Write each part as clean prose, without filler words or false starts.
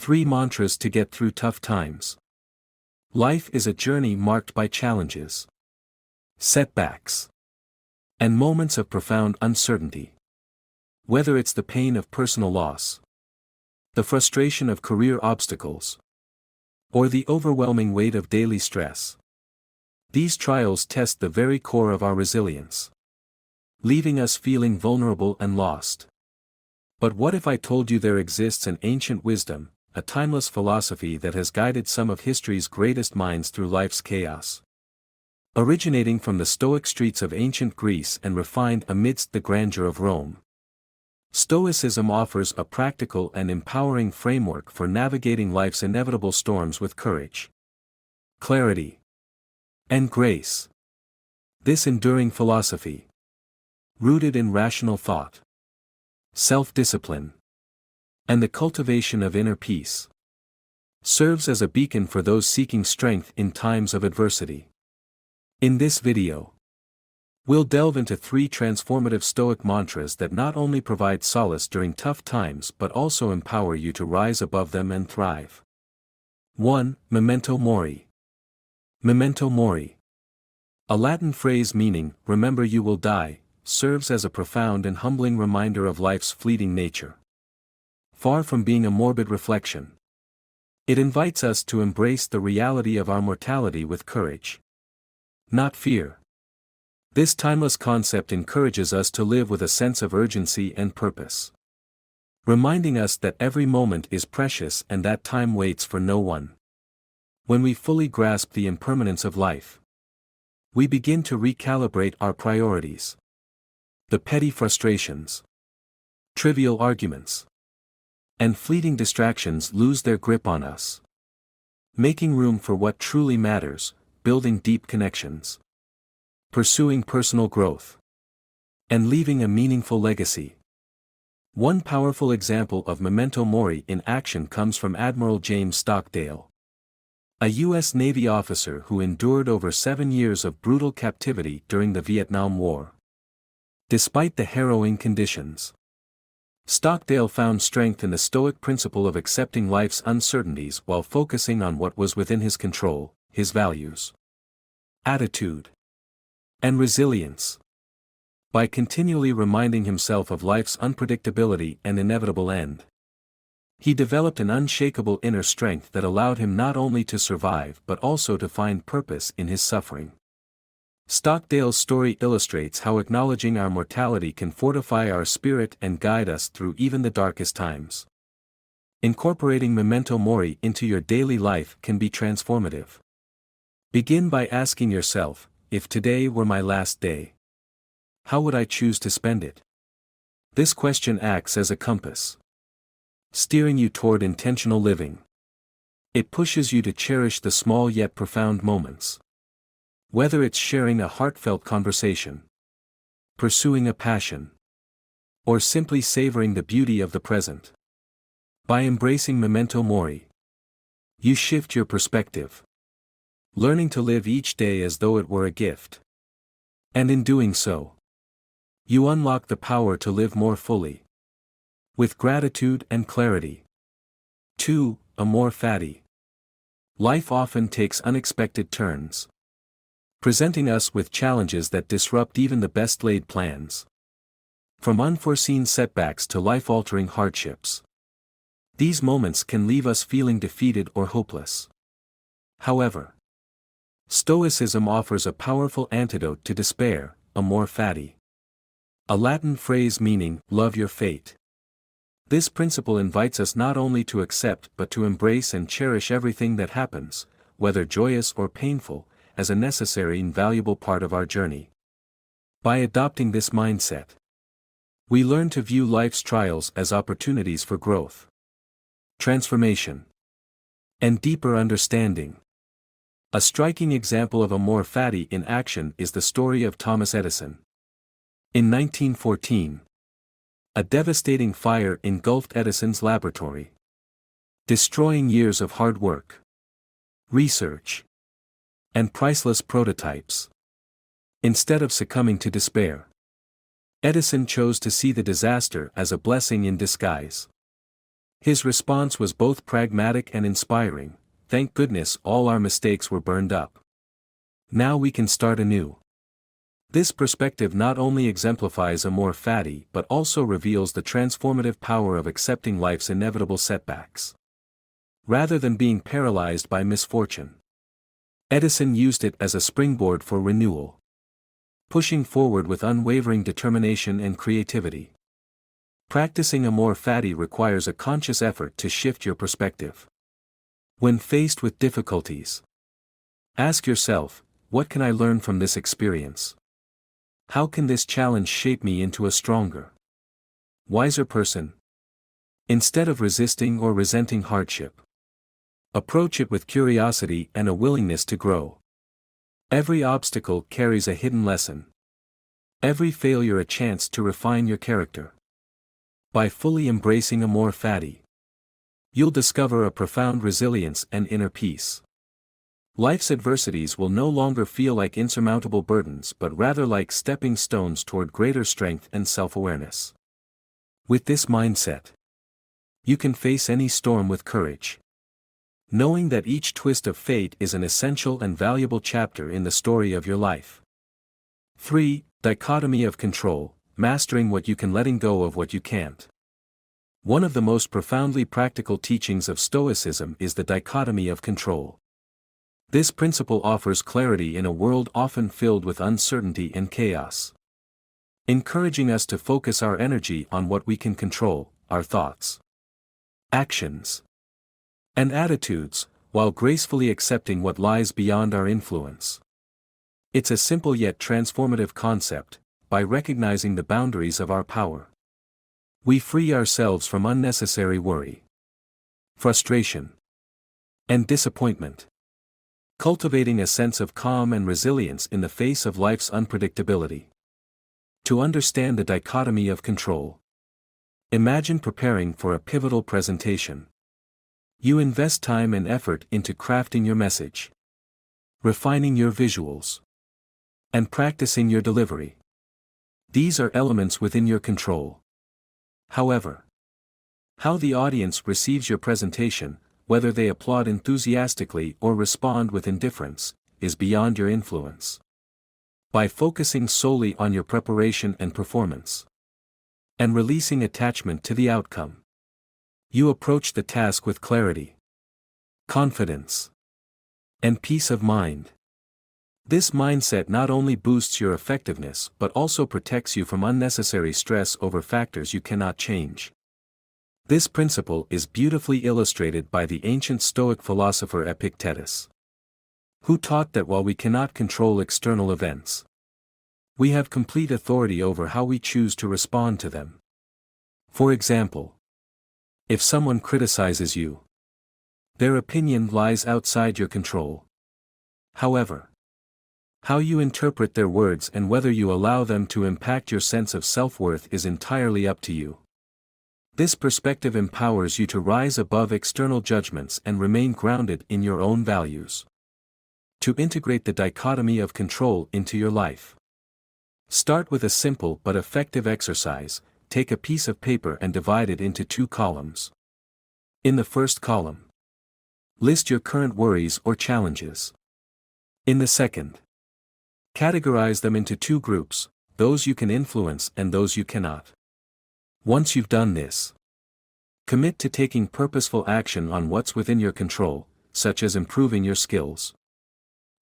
3 mantras to get through tough times. Life is a journey marked by challenges, setbacks, and moments of profound uncertainty. Whether it's the pain of personal loss, the frustration of career obstacles, or the overwhelming weight of daily stress, these trials test the very core of our resilience, leaving us feeling vulnerable and lost. But what if I told you there exists an ancient wisdom, a timeless philosophy that has guided some of history's greatest minds through life's chaos? Originating from the Stoic streets of ancient Greece and refined amidst the grandeur of Rome, Stoicism offers a practical and empowering framework for navigating life's inevitable storms with courage, clarity, and grace. This enduring philosophy, rooted in rational thought, self-discipline, and the cultivation of inner peace, serves as a beacon for those seeking strength in times of adversity. In this video, we'll delve into 3 transformative Stoic mantras that not only provide solace during tough times but also empower you to rise above them and thrive. 1. Memento Mori. Memento Mori, a Latin phrase meaning, remember you will die, serves as a profound and humbling reminder of life's fleeting nature. Far from being a morbid reflection, it invites us to embrace the reality of our mortality with courage, not fear. This timeless concept encourages us to live with a sense of urgency and purpose, reminding us that every moment is precious and that time waits for no one. When we fully grasp the impermanence of life, we begin to recalibrate our priorities. The petty frustrations, trivial arguments, and fleeting distractions lose their grip on us, making room for what truly matters, building deep connections, pursuing personal growth, and leaving a meaningful legacy. One powerful example of memento mori in action comes from Admiral James Stockdale, a U.S. Navy officer who endured over 7 years of brutal captivity during the Vietnam War. Despite the harrowing conditions, Stockdale found strength in the Stoic principle of accepting life's uncertainties while focusing on what was within his control, his values, attitude, and resilience. By continually reminding himself of life's unpredictability and inevitable end, he developed an unshakable inner strength that allowed him not only to survive but also to find purpose in his suffering. Stockdale's story illustrates how acknowledging our mortality can fortify our spirit and guide us through even the darkest times. Incorporating memento mori into your daily life can be transformative. Begin by asking yourself, if today were my last day, how would I choose to spend it? This question acts as a compass, steering you toward intentional living. It pushes you to cherish the small yet profound moments. Whether it's sharing a heartfelt conversation, pursuing a passion, or simply savoring the beauty of the present. By embracing memento mori, you shift your perspective, learning to live each day as though it were a gift. And in doing so, you unlock the power to live more fully, with gratitude and clarity. 2. Amor fati. Life often takes unexpected turns, presenting us with challenges that disrupt even the best-laid plans. From unforeseen setbacks to life-altering hardships, these moments can leave us feeling defeated or hopeless. However, Stoicism offers a powerful antidote to despair, amor fati, a Latin phrase meaning, love your fate. This principle invites us not only to accept but to embrace and cherish everything that happens, whether joyous or painful, as a necessary and valuable part of our journey. By adopting this mindset, we learn to view life's trials as opportunities for growth, transformation, and deeper understanding. A striking example of amor fati in action is the story of Thomas Edison. In 1914, a devastating fire engulfed Edison's laboratory, destroying years of hard work, research, and priceless prototypes. Instead of succumbing to despair, Edison chose to see the disaster as a blessing in disguise. His response was both pragmatic and inspiring. Thank goodness all our mistakes were burned up. Now we can start anew. This perspective not only exemplifies a more fatty but also reveals the transformative power of accepting life's inevitable setbacks. Rather than being paralyzed by misfortune, Edison used it as a springboard for renewal, pushing forward with unwavering determination and creativity. Practicing a more fatty requires a conscious effort to shift your perspective. When faced with difficulties, ask yourself, what can I learn from this experience? How can this challenge shape me into a stronger, wiser person? Instead of resisting or resenting hardship, approach it with curiosity and a willingness to grow. Every obstacle carries a hidden lesson. Every failure a chance to refine your character. By fully embracing a more fatty, you'll discover a profound resilience and inner peace. Life's adversities will no longer feel like insurmountable burdens but rather like stepping stones toward greater strength and self-awareness. With this mindset, you can face any storm with courage, knowing that each twist of fate is an essential and valuable chapter in the story of your life. 3. Dichotomy of control, mastering what you can, letting go of what you can't. One of the most profoundly practical teachings of Stoicism is the dichotomy of control. This principle offers clarity in a world often filled with uncertainty and chaos, encouraging us to focus our energy on what we can control, our thoughts, actions, and attitudes, while gracefully accepting what lies beyond our influence. It's a simple yet transformative concept. By recognizing the boundaries of our power, we free ourselves from unnecessary worry, frustration, and disappointment, cultivating a sense of calm and resilience in the face of life's unpredictability. To understand the dichotomy of control, imagine preparing for a pivotal presentation. You invest time and effort into crafting your message, refining your visuals, and practicing your delivery. These are elements within your control. However, how the audience receives your presentation, whether they applaud enthusiastically or respond with indifference, is beyond your influence. By focusing solely on your preparation and performance, and releasing attachment to the outcome, you approach the task with clarity, confidence, and peace of mind. This mindset not only boosts your effectiveness but also protects you from unnecessary stress over factors you cannot change. This principle is beautifully illustrated by the ancient Stoic philosopher Epictetus, who taught that while we cannot control external events, we have complete authority over how we choose to respond to them. For example, if someone criticizes you, their opinion lies outside your control. However, how you interpret their words and whether you allow them to impact your sense of self-worth is entirely up to you. This perspective empowers you to rise above external judgments and remain grounded in your own values. To integrate the dichotomy of control into your life, start with a simple but effective exercise. Take a piece of paper and divide it into 2 columns. In the first column, list your current worries or challenges. In the second, categorize them into 2 groups, those you can influence and those you cannot. Once you've done this, commit to taking purposeful action on what's within your control, such as improving your skills,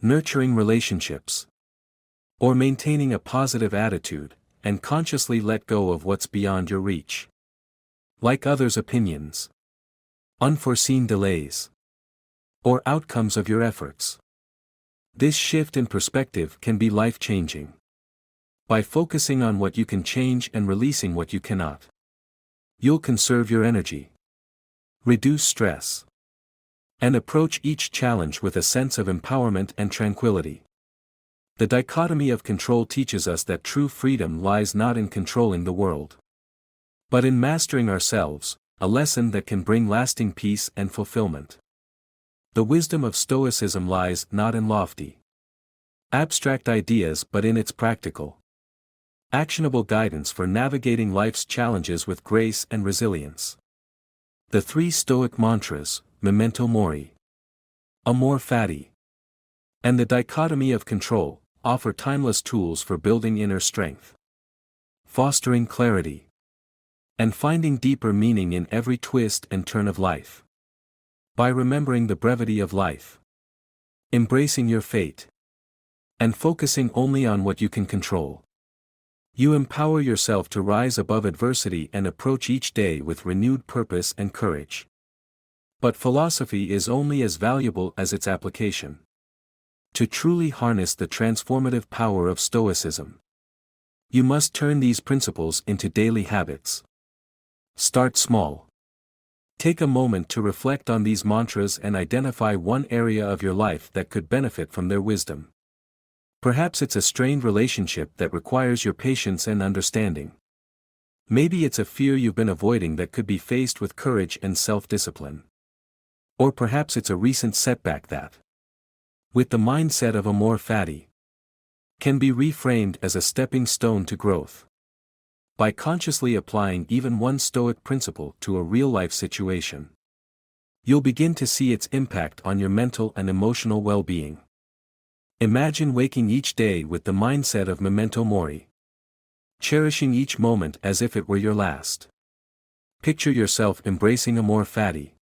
nurturing relationships, or maintaining a positive attitude, and consciously let go of what's beyond your reach, like others' opinions, unforeseen delays, or outcomes of your efforts. This shift in perspective can be life-changing. By focusing on what you can change and releasing what you cannot, you'll conserve your energy, reduce stress, and approach each challenge with a sense of empowerment and tranquility. The dichotomy of control teaches us that true freedom lies not in controlling the world, but in mastering ourselves, a lesson that can bring lasting peace and fulfillment. The wisdom of Stoicism lies not in lofty, abstract ideas but in its practical, actionable guidance for navigating life's challenges with grace and resilience. The three Stoic mantras, Memento Mori, Amor Fati, and the dichotomy of control, offer timeless tools for building inner strength, fostering clarity, and finding deeper meaning in every twist and turn of life. By remembering the brevity of life, embracing your fate, and focusing only on what you can control, you empower yourself to rise above adversity and approach each day with renewed purpose and courage. But philosophy is only as valuable as its application. To truly harness the transformative power of Stoicism, you must turn these principles into daily habits. Start small. Take a moment to reflect on these mantras and identify one area of your life that could benefit from their wisdom. Perhaps it's a strained relationship that requires your patience and understanding. Maybe it's a fear you've been avoiding that could be faced with courage and self-discipline. Or perhaps it's a recent setback that, with the mindset of Amor Fati, can be reframed as a stepping stone to growth. By consciously applying even one Stoic principle to a real-life situation, you'll begin to see its impact on your mental and emotional well-being. Imagine waking each day with the mindset of Memento Mori, cherishing each moment as if it were your last. Picture yourself embracing Amor Fati,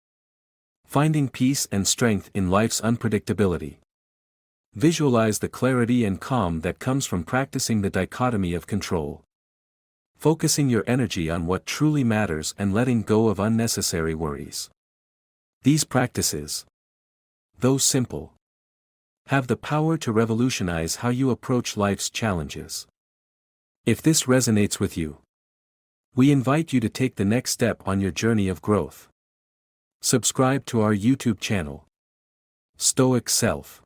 finding peace and strength in life's unpredictability. Visualize the clarity and calm that comes from practicing the dichotomy of control, focusing your energy on what truly matters and letting go of unnecessary worries. These practices, though simple, have the power to revolutionize how you approach life's challenges. If this resonates with you, we invite you to take the next step on your journey of growth. Subscribe to our YouTube channel, Stoic Self,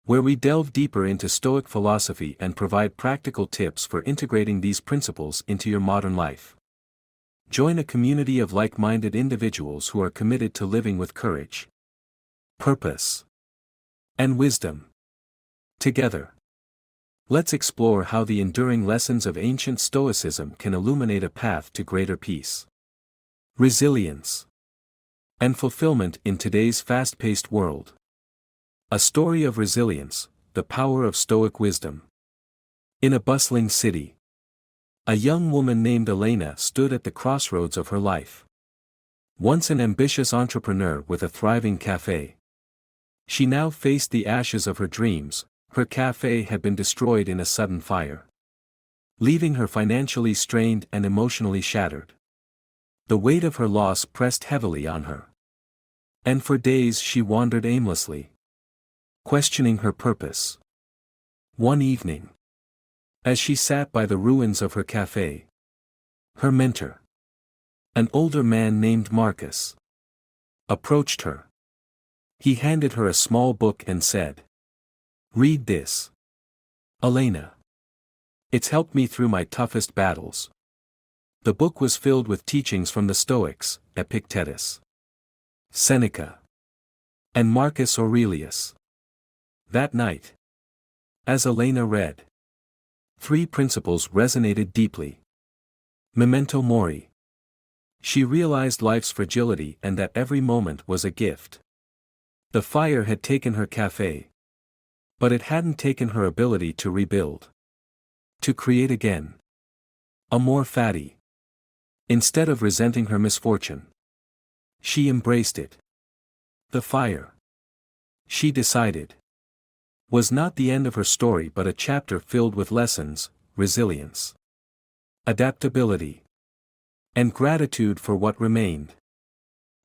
where we delve deeper into Stoic philosophy and provide practical tips for integrating these principles into your modern life. Join a community of like-minded individuals who are committed to living with courage, purpose, and wisdom. Together, let's explore how the enduring lessons of ancient Stoicism can illuminate a path to greater peace, resilience, and fulfillment in today's fast-paced world. A story of resilience, the power of Stoic wisdom. In a bustling city, a young woman named Elena stood at the crossroads of her life. Once an ambitious entrepreneur with a thriving cafe, she now faced the ashes of her dreams. Her cafe had been destroyed in a sudden fire, leaving her financially strained and emotionally shattered. The weight of her loss pressed heavily on her, and for days she wandered aimlessly, questioning her purpose. One evening, as she sat by the ruins of her cafe, her mentor, an older man named Marcus, approached her. He handed her a small book and said, "Read this, Elena. It's helped me through my toughest battles." The book was filled with teachings from the Stoics, Epictetus, Seneca, and Marcus Aurelius. That night, as Elena read, three principles resonated deeply. Memento Mori. She realized life's fragility and that every moment was a gift. The fire had taken her cafe, but it hadn't taken her ability to rebuild, to create again. Amor Fati. Instead of resenting her misfortune, she embraced it. The fire, she decided, was not the end of her story but a chapter filled with lessons, resilience, adaptability, and gratitude for what remained.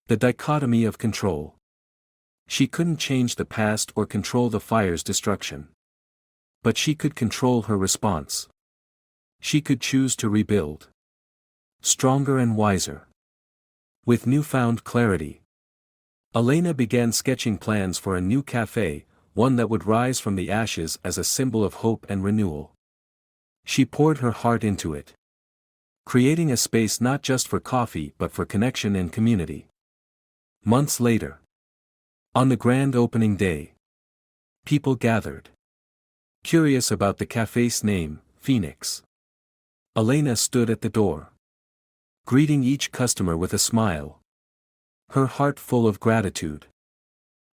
The dichotomy of control. She couldn't change the past or control the fire's destruction, but she could control her response. She could choose to rebuild, stronger and wiser. With newfound clarity, Elena began sketching plans for a new cafe, one that would rise from the ashes as a symbol of hope and renewal. She poured her heart into it, creating a space not just for coffee but for connection and community. Months later, on the grand opening day, people gathered, curious about the cafe's name, Phoenix. Elena stood at the door, greeting each customer with a smile, her heart full of gratitude.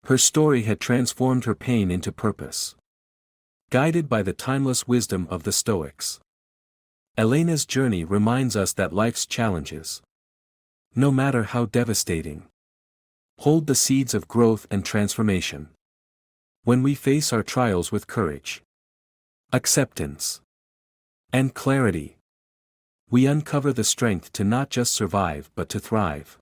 Her story had transformed her pain into purpose. Guided by the timeless wisdom of the Stoics, Elena's journey reminds us that life's challenges, no matter how devastating, hold the seeds of growth and transformation. When we face our trials with courage, acceptance, and clarity, we uncover the strength to not just survive but to thrive.